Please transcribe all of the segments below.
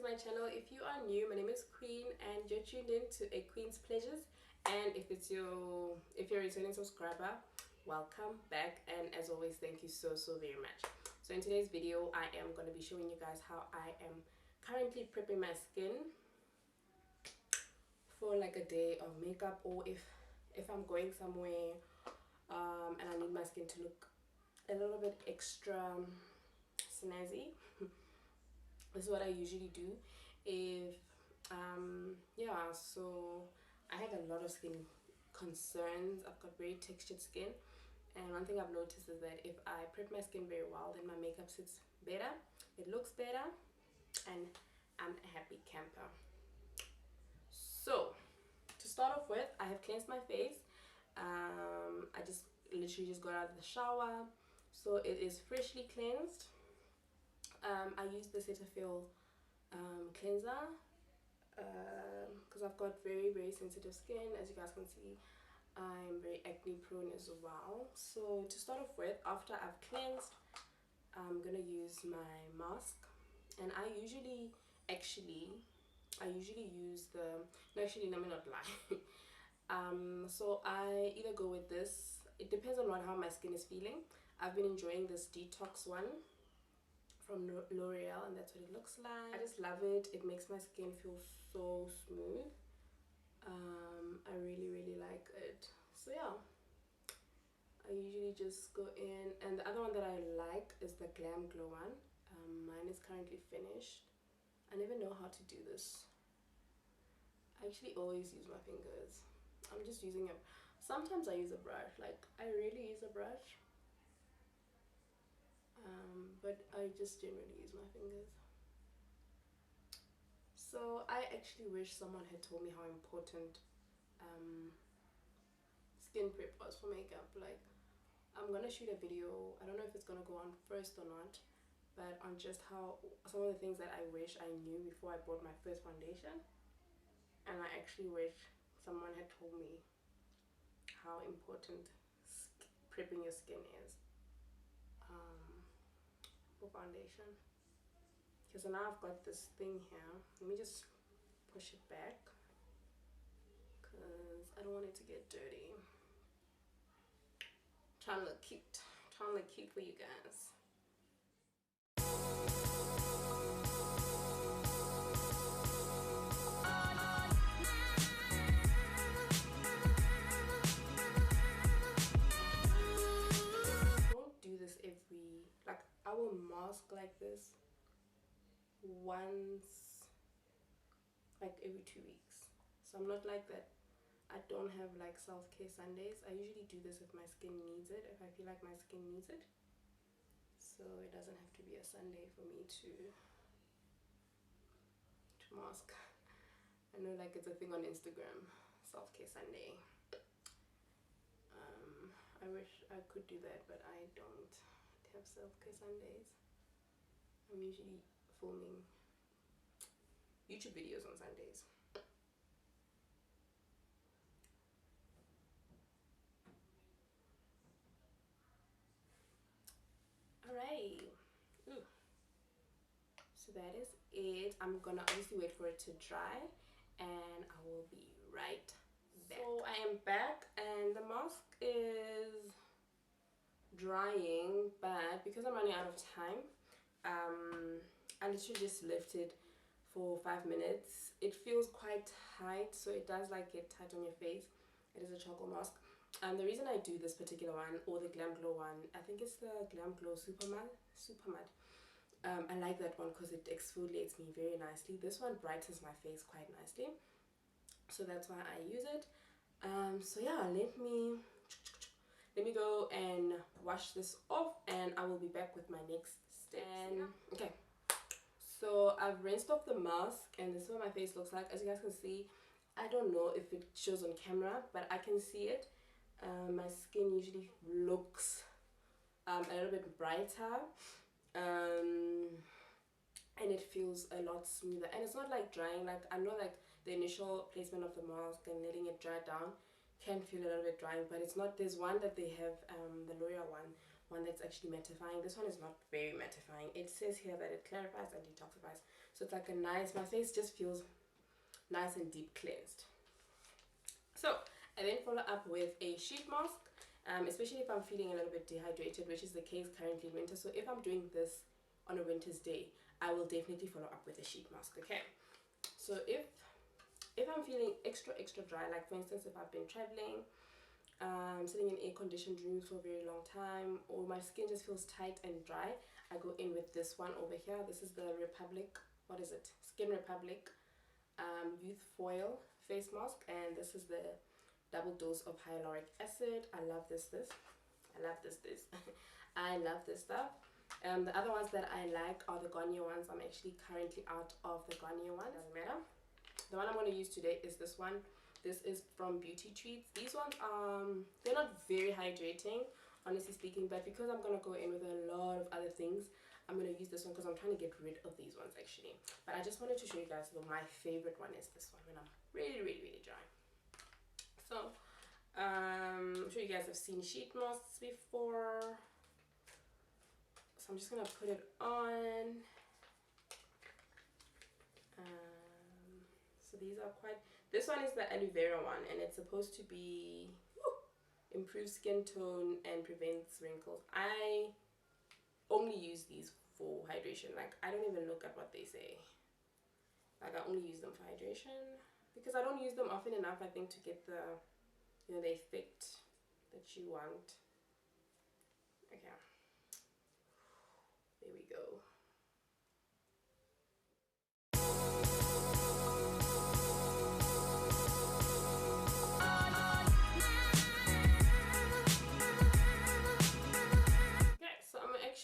to my channel. If you are new, my name is Queen and you're tuned in to A Queen's Pleasures. And if you're a returning subscriber, welcome back, and as always, thank you so very much. So in today's video, I am going to be showing you guys how I am currently prepping my skin for like a day of makeup, or if I'm going somewhere and I need my skin to look a little bit extra snazzy. This is what I usually do. Yeah, so I have a lot of skin concerns. I've got very textured skin, and one thing I've noticed is that if I prep my skin very well, then my makeup sits better, it looks better, and I'm a happy camper. So to start off with, I have cleansed my face. I just literally just got out of the shower, so it is freshly cleansed. I use the Cetaphil cleanser because I've got very sensitive skin. As you guys can see, I'm very acne prone as well. So to start off with, after I've cleansed, I'm gonna use my mask, and I usually use the actually, let me not lie. So I either go with this, it depends on how my skin is feeling. I've been enjoying this Detox one from Loreal, and that's what it looks like. I just love it. It makes my skin feel so smooth. I really like it. So yeah, I usually just go in, and the other one that I like is the Glam Glow one. Mine is currently finished. I never know how to do this. I actually always use my fingers. I'm just using it. Sometimes I use a brush, like I really use a brush, but I just generally use my fingers. So I actually wish someone had told me how important skin prep was for makeup. Like, I'm gonna shoot a video, I don't know if it's gonna go on first or not, but on just how some of the things that I wish I knew before I bought my first foundation. And I actually wish someone had told me how important prepping your skin is for foundation. Because now I've got this thing here. Let me just push it back because I don't want it to get dirty. Trying to look cute. Trying to look cute for you guys. This every, like, I will mask like this once like every 2 weeks. So I'm not like that. I don't have like self-care Sundays. I usually do this if my skin needs it, if I feel like my skin needs it. So it doesn't have to be a Sunday for me to mask. I know, like, it's a thing on Instagram, self-care Sunday. I wish I could do that, but I don't have self-care Sundays. I'm usually filming YouTube videos on Sundays. Alright. So that is it. I'm gonna obviously wait for it to dry, and I will be right back. So I am back, and the mask is drying, but because I'm running out of time, I literally just left it for 5 minutes. It feels quite tight, so it does like get tight on your face. It is a charcoal mask. The reason I do this particular one, or the Glam Glow one, I think it's the Glam Glow Super Matte. I like that one because it exfoliates me very nicely. This one brightens my face quite nicely, so that's why I use it. So yeah, let me go and wash this off, and I will be back with my next step. Okay, so I've rinsed off the mask, and this is what my face looks like. As you guys can see, I don't know if it shows on camera, but I can see it. My skin usually looks a little bit brighter, and it feels a lot smoother, and it's not like drying. Like, I know, like, the initial placement of the mask and letting it dry down can feel a little bit drying, but it's not. There's one that they have, the Loreal one that's actually mattifying. This one is not very mattifying. It says here that it clarifies and detoxifies, so So it's like a nice, my face just feels nice and deep cleansed. So I then follow up with a sheet mask, especially if I'm feeling a little bit dehydrated, which is the case currently in winter. So if I'm doing this on a winter's day, I will definitely follow up with a sheet mask. Okay, so if I'm feeling extra dry, like for instance if I've been traveling, sitting in air-conditioned rooms for a very long time, or my skin just feels tight and dry, I go in with this one over here. This is the Republic, what is it, Skin Republic Youth Foil face mask, and this is the double dose of hyaluronic acid. I love this I love this I love this stuff. The other ones that I like are the Garnier ones. I'm actually currently out of the Garnier one, doesn't matter. The one I'm going to use today is this one. This is from Beauty Treats. These ones, they're not very hydrating, honestly speaking, but because I'm going to go in with a lot of other things, I'm going to use this one because I'm trying to get rid of these ones actually. But I just wanted to show you guys that my favorite one is this one when I'm really dry. So, I'm sure you guys have seen sheet masks before. So I'm just going to put it on. So these are quite, this one is the aloe vera one, and it's supposed to be improve skin tone and prevents wrinkles. I only use these for hydration. Like, I don't even look at what they say. Like, I only use them for hydration because I don't use them often enough, I think, to get the, you know, the effect that you want. Okay, there we go.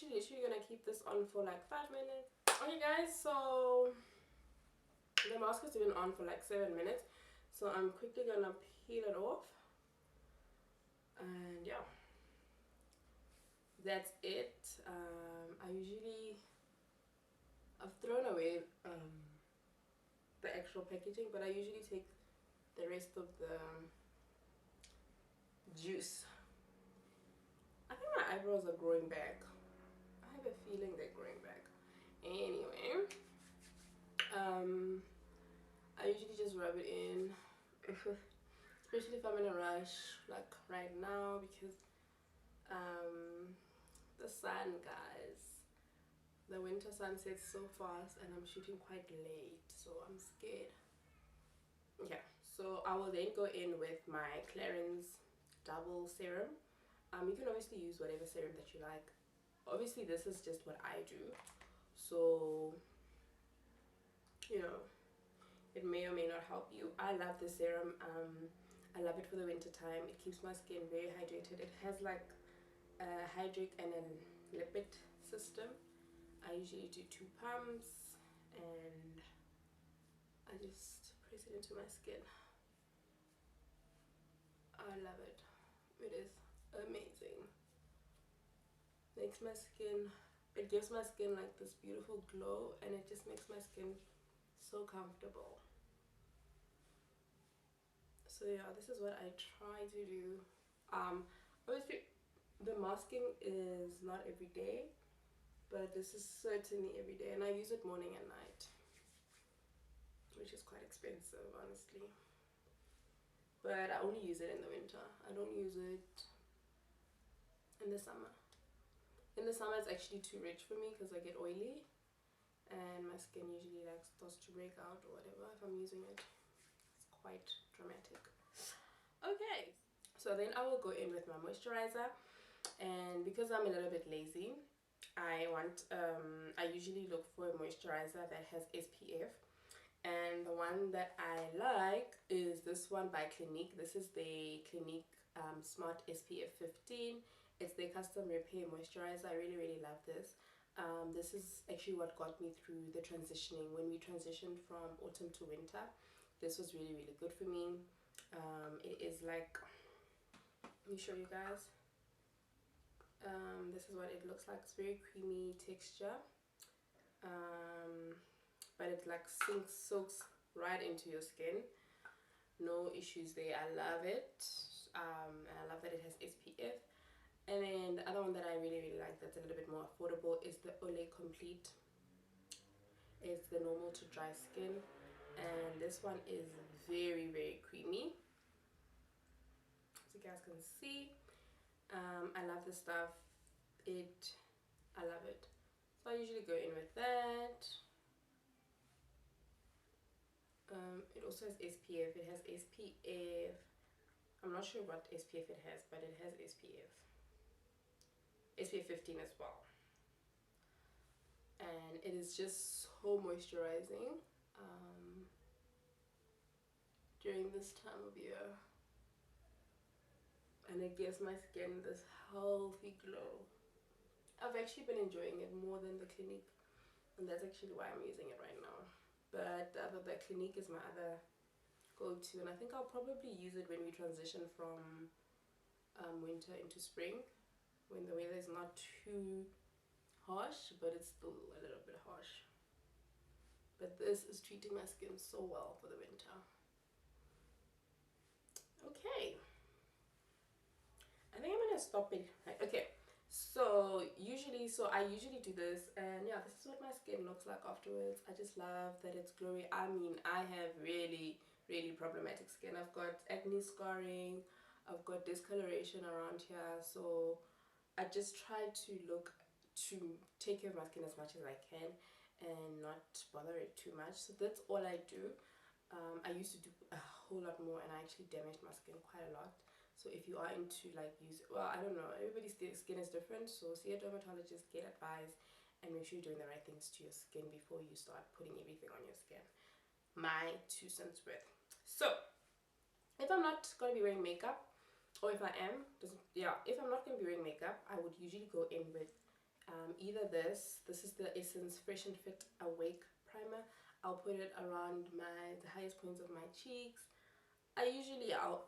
Literally gonna keep this on for like 5 minutes. Okay guys, so the mask has been on for like 7 minutes, so I'm quickly gonna peel it off, and yeah, that's it. I've thrown away the actual packaging, but I usually take the rest of the juice. I think my eyebrows are growing back. I have a feeling they're growing back. Anyway, I usually just rub it in, especially if I'm in a rush, like right now, because the sun, guys, the winter sun sets so fast, and I'm shooting quite late, so I'm scared. Yeah, so I will then go in with my Clarins double serum. You can obviously use whatever serum that you like. Obviously this is just what I do, so you know, it may or may not help you. I love the serum. I love it for the winter time. It keeps my skin very hydrated. It has like a hydric and a lipid system. I usually do 2 pumps, and I just press it into my skin. I love it. It is amazing. Makes my skin, it gives my skin like this beautiful glow, and it just makes my skin so comfortable. So yeah, this is what I try to do. Obviously the masking is not every day, but this is certainly every day, and I use it morning and night, which is quite expensive, honestly. But I only use it in the winter. I don't use it in the summer. In the summer it's actually too rich for me because I get oily, and my skin usually like starts to break out or whatever if I'm using it. It's quite dramatic. Okay, so then I will go in with my moisturizer, and because I'm a little bit lazy, I usually look for a moisturizer that has SPF, and the one that I like is this one by Clinique. This is the Clinique Smart SPF 15. It's their custom repair moisturizer. I really love this. This is actually what got me through the transitioning. When we transitioned from autumn to winter, this was really good for me. It is like, let me show you guys. This is what it looks like. It's very creamy texture, but it like soaks right into your skin. No issues there. I love it. And I love that it has SPF. And then the other one that I really like that's a little bit more affordable is the Olay Complete It's the normal to dry skin, and this one is very, very creamy, as you guys can see. I love this stuff. I love it. So I usually go in with that. It also has SPF. It has SPF. I'm not sure what SPF it has, but it has SPF. SPF 15 as well. And it is just so moisturizing during this time of year. And it gives my skin this healthy glow. I've actually been enjoying it more than the Clinique, and that's actually why I'm using it right now. But the Clinique is my other go-to, and I think I'll probably use it when we transition from winter into spring, when the weather is not too harsh, but it's still a little bit harsh. But this is treating my skin so well for the winter. Okay, I think I'm gonna stop it. Okay, so I usually do this, and yeah, this is what my skin looks like afterwards. I just love that it's glowy. I mean, I have really, really problematic skin. I've got acne scarring, I've got discoloration around here, so I just try to take care of my skin as much as I can and not bother it too much. So that's all I do. I used to do a whole lot more, and I actually damaged my skin quite a lot. So if you are into like well, I don't know, everybody's skin is different, so see a dermatologist, get advice, and make sure you're doing the right things to your skin before you start putting everything on your skin. My 2 cents worth. So if I'm not going to be wearing makeup, or if I am, if I'm not going to be wearing makeup, I would usually go in with either this is the Essence Fresh and Fit Awake Primer. I'll put it around the highest points of my cheeks. I'll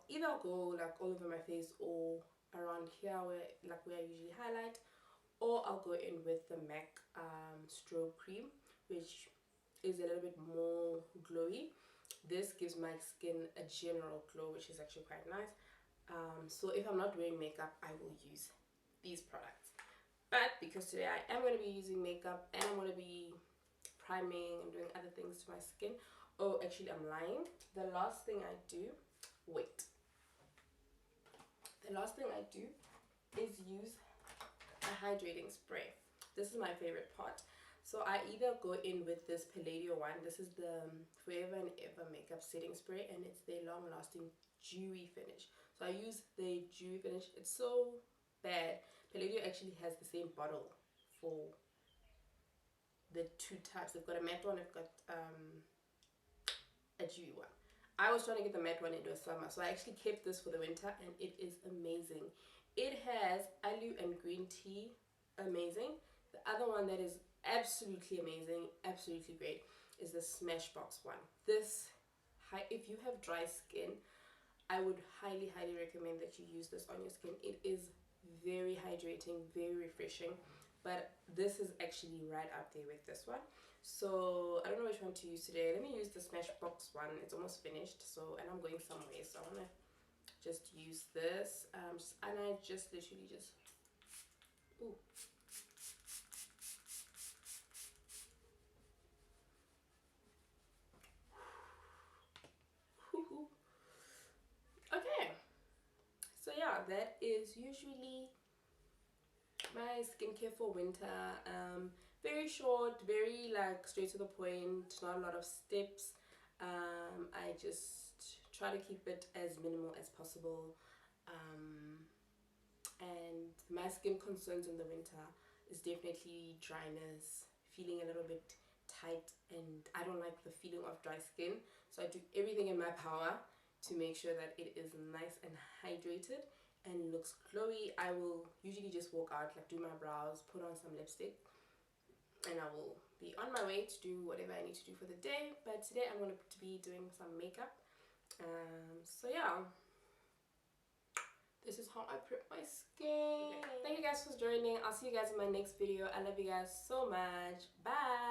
either go like all over my face or around here where I usually highlight, or I'll go in with the MAC Strobe Cream, which is a little bit more glowy. This gives my skin a general glow, which is actually quite nice. So if I'm not wearing makeup, I will use these products. But because today I am going to be using makeup and I'm going to be priming and doing other things to my skin. Oh, actually, I'm lying. The last thing I do is use a hydrating spray. This is my favorite part. So I either go in with this Palladio one. This is the Forever and Ever makeup setting spray, and it's their long lasting dewy finish. So I use the dewy finish. It's so bad. Palladio actually has the same bottle for the 2 types. They've got a matte one, they've got a dewy one. I was trying to get the matte one into a summer, so I actually kept this for the winter, and it is amazing. It has aloe and green tea, amazing. The other one that is absolutely amazing, absolutely great, is the Smashbox one. If you have dry skin, I would highly, highly recommend that you use this on your skin. It is very hydrating, very refreshing, but this is actually right up there with this one. So I don't know which one to use today. Let me use the Smashbox one. It's almost finished, and I'm going somewhere, so I want to just use this, and I just literally just ooh. Okay, so yeah, that is usually my skincare for winter. Very short, very straight to the point, not a lot of steps. I just try to keep it as minimal as possible. And my skin concerns in the winter is definitely dryness, feeling a little bit tight, and I don't like the feeling of dry skin. So I do everything in my power to make sure that it is nice and hydrated and looks glowy. I will usually just walk out, do my brows, put on some lipstick, and I will be on my way to do whatever I need to do for the day. But today I'm going to be doing some makeup. So yeah, this is how I prep my skin. Okay. Thank you guys for joining. I'll see you guys in my next video. I love you guys so much. Bye.